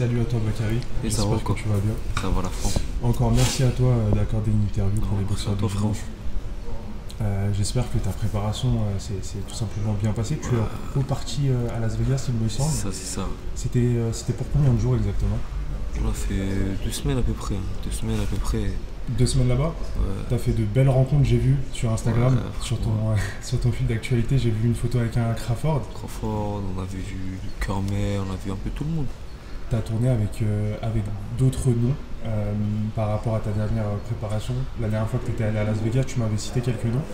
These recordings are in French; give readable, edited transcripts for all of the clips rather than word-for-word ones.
Salut à toi Bakary, Et ça va j'espère que quoi? tu vas bien. Ça va la France. Encore merci à toi d'accorder une interview pour Non, les merci à boxeurs du toi frérot. dimanche. J'espère que ta préparation s'est tout simplement bien passée. Tu es reparti à Las Vegas, il me semble. C'est ça. C'était pour combien de jours exactement? On a fait 2 semaines à peu près. 2 semaines à peu près. 2 semaines là-bas? Ouais. T'as fait de belles rencontres, j'ai vu sur Instagram, Ouais, sur ton fil d'actualité. J'ai vu une photo avec un Crawford. Crawford, on a vu du Kermel, on a vu un peu tout le monde. Tu as tourné avec d'autres noms par rapport à ta dernière préparation. La dernière fois que tu étais allé à Las Vegas, tu m'avais cité quelques noms.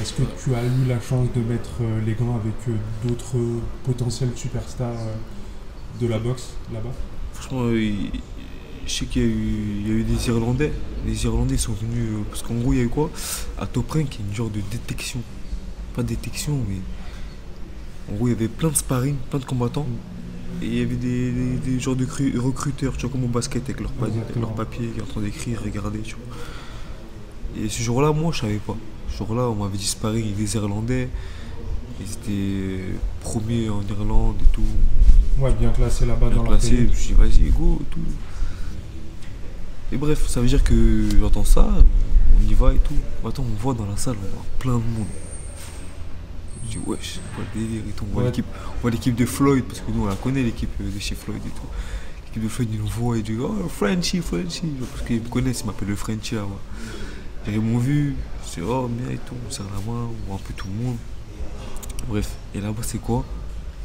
Est-ce que tu as eu la chance de mettre les gants avec d'autres potentiels superstars de la boxe là-bas? Franchement, je sais qu'il y a eu des Irlandais. Les Irlandais sont venus. Parce qu'en gros, il y a eu quoi? À Top Rank, il y a une genre de détection. Pas détection, mais. En gros, il y avait plein de sparring, plein de combattants. Et il y avait des genres de recruteurs, tu vois, comme au basket avec leur papier, qui est en train d'écrire, regarder, tu vois. Et ce jour-là, moi, je savais pas. Ce jour-là, on m'avait dit sparring avec des Irlandais. Ils étaient premiers en Irlande et tout. Ouais, bien classé là-bas Bien dans leur classés. Je pays. me suis dit, vas-y, go, tout. Et bref, ça veut dire que j'entends ça, on y va et tout. Attends, on voit dans la salle, on voit plein de monde. Je dis, wesh, c'est quoi le délire et tout. Ouais. On voit l'équipe de Floyd, parce que nous, on la connaît, l'équipe de chez Floyd et tout. L'équipe de Floyd, ils nous voient et disent, oh, Frenchie. Parce qu'ils me connaissent, ils m'appellent le Frenchie là-bas. Ils m'ont vu, je dis, oh, bien et tout, on serre la main, on voit un peu tout le monde. Bref, et là-bas, c'est quoi?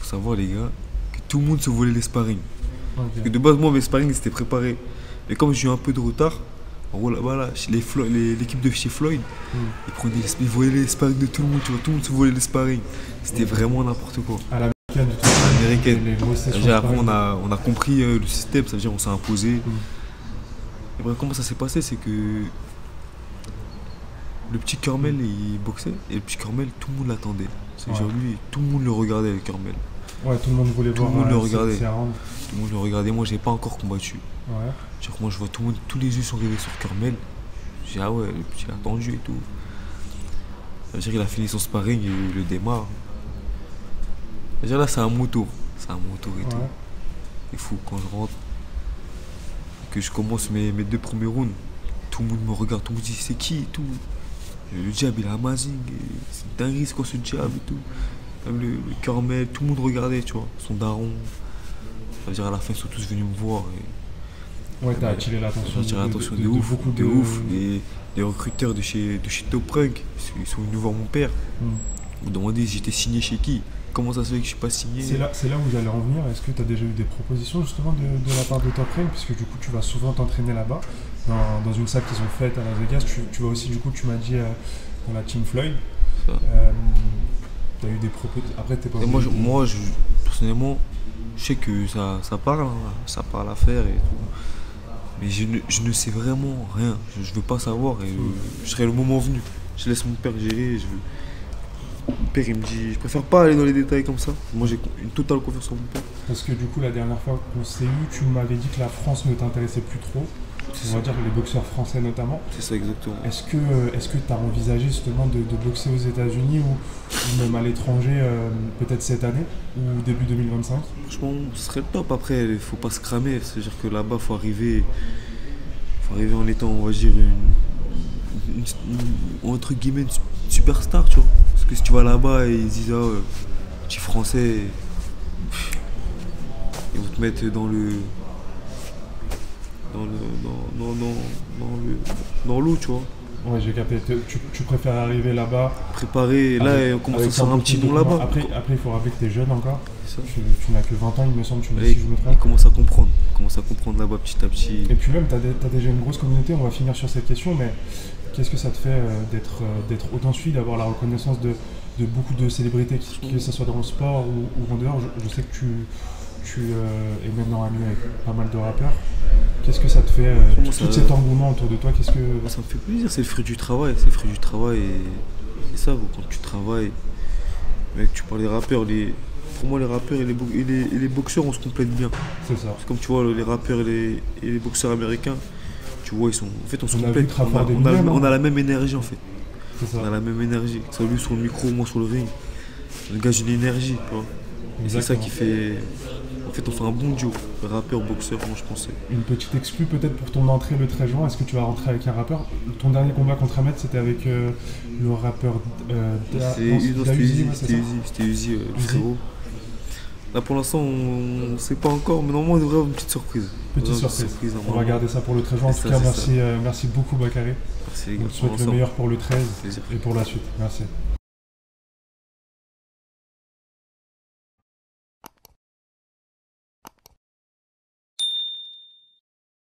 Faut savoir, les gars, que tout le monde se volait les sparring. Parce que Ok. de base, moi, mes sparring, ils étaient préparés. Mais comme j'ai eu un peu de retard, en gros, là-bas, là, l'équipe de chez Floyd, ils volaient les sparring de tout le monde, tu vois, tout le monde se volait les sparring. C'était vraiment n'importe quoi. À l'américaine, du tout. À l'américaine. Les grosses Ça veut sessions dire, de après, sparring. on a compris le système, ça veut dire on s'est imposé. Et bref, comment ça s'est passé, c'est que le petit Kermel, il boxait, et le petit Kermel, tout le monde l'attendait. C'est Ouais. genre lui, tout le monde le regardait, le Kermel. Ouais, tout le monde voulait Tout le voir monde le regardait. ces rounds. Tout le monde le regardait, moi, j'ai pas encore combattu. Ouais. Genre, moi, je vois tout le monde, tous les yeux sont rivés sur Kermel. J'ai dit, ah ouais, le petit a attendu et tout. Ça veut dire qu'il a fini son sparring et il le démarre. Ça veut dire là, c'est un moto. C'est un moto et tout. Ouais. Il faut quand je rentre, que je commence mes 2 premiers rounds, tout le monde me regarde, tout le monde dit c'est qui et tout. Le jab il est amazing, c'est une dinguerie c'est quoi ce jab et tout. Même le Kermel, tout le monde regardait, tu vois, son daron. Ça veut dire à la fin ils sont tous venus me voir. Ouais, t'as attiré l'attention J'ai attiré l'attention de ouf, beaucoup de ouf. Les recruteurs de chez Top Rank, ils sont venus voir mon père. Hmm. Ils me demandaient si j'étais signé chez qui. Comment ça se fait que je suis pas signé? C'est là où j'allais en venir. Est-ce que tu as déjà eu des propositions justement de la part de Top Rank? Puisque du coup, tu vas souvent t'entraîner là-bas, dans une salle qu'ils ont faite à Las Vegas. Tu vas aussi, du coup, tu m'as dit, dans la Team Floyd. Ça. Tu as eu des propositions. Après, t'es pas Et obligé. personnellement, je sais que ça parle, hein, ça parle à faire et tout. Mais je ne sais vraiment rien. Je veux pas savoir et je serai le moment venu. Je laisse mon père gérer. Mon père il me dit, je préfère pas aller dans les détails comme ça. Moi j'ai une totale confiance en mon père. Parce que du coup, la dernière fois qu'on s'est eu, tu m'avais dit que la France ne t'intéressait plus trop. C'est On ça, va dire les boxeurs français notamment. c'est ça exactement. Est-ce que tu as envisagé justement de boxer aux États-Unis ou même à l'étranger, peut-être cette année ou début 2025? Franchement, ce serait le top. Après, il faut pas se cramer. C'est-à-dire que là-bas, faut arriver en étant, on va dire, entre guillemets, une superstar, tu vois. Parce que si tu vas là-bas et ils disent, ah, petit français, ils vont te mettre dans l'eau, tu vois. Ouais, j'ai capté. Tu préfères arriver là-bas Préparer, là, on commence à avec se faire un petit nom document. là-bas. Après, il faut rappeler que tu es jeune encore. C'est ça. Tu n'as que 20 ans, il me semble, tu me dis Et si je me ils trompe. commencent à comprendre. Ils commencent à comprendre là-bas petit à petit. Et puis même, tu as déjà une grosse communauté, on va finir sur cette question, mais qu'est-ce que ça te fait d'être autant suivi, d'avoir la reconnaissance de beaucoup de célébrités, que ce soit dans le sport ou en dehors? Je sais que tu es maintenant ami avec pas mal de rappeurs. Qu'est-ce que ça te fait, tout cet engouement autour de toi? Qu'est-ce que... Ça me fait plaisir, c'est le fruit du travail. C'est le fruit du travail et ça, quand tu travailles. Mec, tu parles des rappeurs, pour moi les rappeurs et les boxeurs on se complète bien. C'est ça. C'est comme tu vois les rappeurs et les boxeurs américains, tu vois ils sont. En fait on se On a vu complète. Crawford et Eminem, On a la même énergie en fait. C'est ça. On a la même énergie. Que ce soit lui sur le micro, moi sur le ring. Le gars j'ai une énergie, tu vois. Et c'est ça qui fait. fait, on fait un bon duo. Rappeur, boxeur, moi je pense. Une petite exclue peut-être pour ton entrée le 13 juin. Est-ce que tu vas rentrer avec un rappeur? Ton dernier combat contre Ahmed, c'était avec le rappeur C'était Uzi, ouais, c'est ça. c'était Uzi, le Uzi. frérot. Là pour l'instant, on ne sait pas encore, mais normalement, on devrait avoir une petite surprise. Petite surprise. On va garder ça pour le 13 juin. En C'est tout ça, cas, c'est merci beaucoup Bakary. Merci les On gars. te souhaite le Ensemble. meilleur pour le 13 Plaisir. et pour la suite. Merci.